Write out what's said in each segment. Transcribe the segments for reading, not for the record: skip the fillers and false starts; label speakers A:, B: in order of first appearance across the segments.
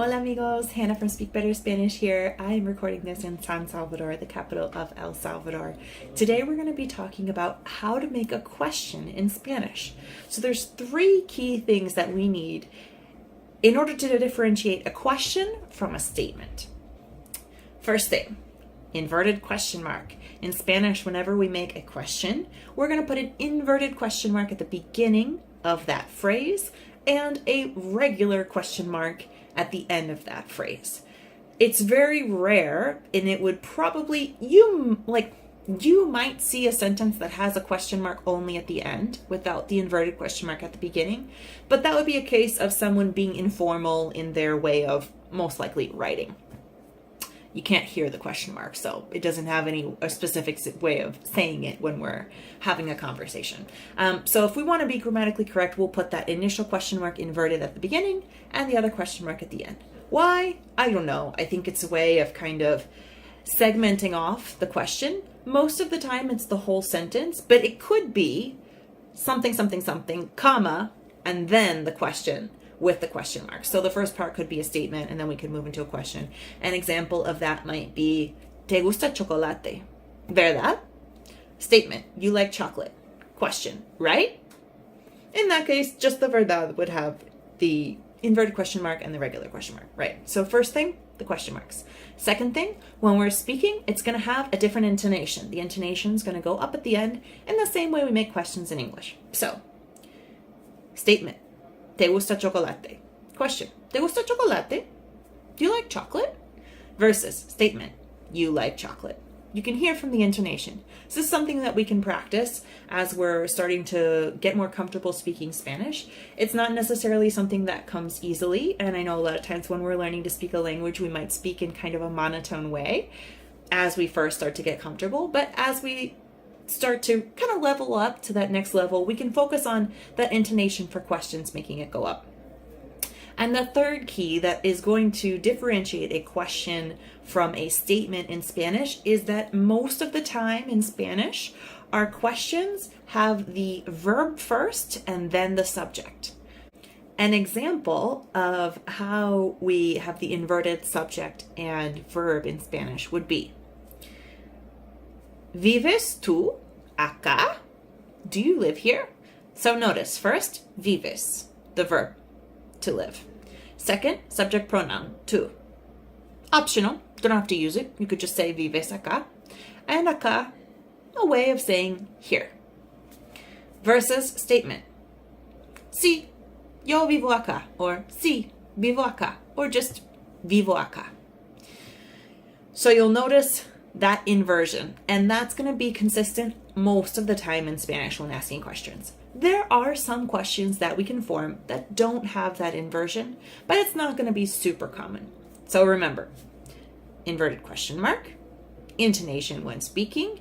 A: Hola amigos, Hannah from Speak Better Spanish here. I am recording this in San Salvador, the capital of El Salvador. Today we're going to be talking about how to make a question in Spanish. So there's three key things that we need in order to differentiate a question from a statement. First thing, inverted question mark. In Spanish, whenever we make a question, we're going to put an inverted question mark at the beginning of that phrase and a regular question mark at the end of that phrase. It's very rare, and it would probably, you might see a sentence that has a question mark only at the end without the inverted question mark at the beginning, but that would be a case of someone being informal in their way of most likely writing. You can't hear the question mark, so it doesn't have a specific way of saying it when we're having a conversation. So if we want to be grammatically correct, we'll put that initial question mark inverted at the beginning and the other question mark at the end. Why? I don't know. I think it's a way of kind of segmenting off the question. Most of the time it's the whole sentence, but it could be something, something, something, comma, and then the question with the question mark. So the first part could be a statement, and then we could move into a question. An example of that might be, ¿Te gusta chocolate? ¿Verdad? Statement, you like chocolate. Question, right? In that case, just the verdad would have the inverted question mark and the regular question mark, right? So first thing, the question marks. Second thing, when we're speaking, it's going to have a different intonation. The intonation is going to go up at the end in the same way we make questions in English. So, statement. ¿Te gusta chocolate? Question. ¿Te gusta chocolate? Do you like chocolate? Versus statement. You like chocolate. You can hear from the intonation. This is something that we can practice as we're starting to get more comfortable speaking Spanish. It's not necessarily something that comes easily, and I know a lot of times when we're learning to speak a language, we might speak in kind of a monotone way as we first start to get comfortable, but as we start to kind of level up to that next level, we can focus on that intonation for questions, making it go up. And the third key that is going to differentiate a question from a statement in Spanish is that most of the time in Spanish, our questions have the verb first and then the subject. An example of how we have the inverted subject and verb in Spanish would be, ¿Vives tú acá? Do you live here? So notice, first, vives, the verb, to live. Second, subject pronoun, tú. Optional, don't have to use it. You could just say vives acá. And acá, a way of saying here. Versus statement. Sí, yo vivo acá, or sí, vivo acá, or just vivo acá. So you'll notice that inversion, and that's going to be consistent most of the time in Spanish when asking questions. There are some questions that we can form that don't have that inversion, but it's not going to be super common. So remember, inverted question mark, intonation when speaking,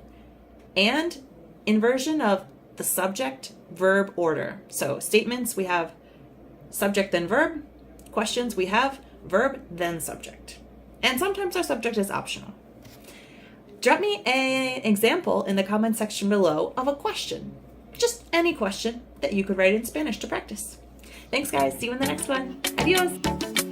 A: and inversion of the subject verb order. So statements, we have subject then verb. Questions, we have verb then subject. And sometimes our subject is optional. Drop me an example in the comment section below of a question. Just any question that you could write in Spanish to practice. Thanks guys, see you in the next one. Adios!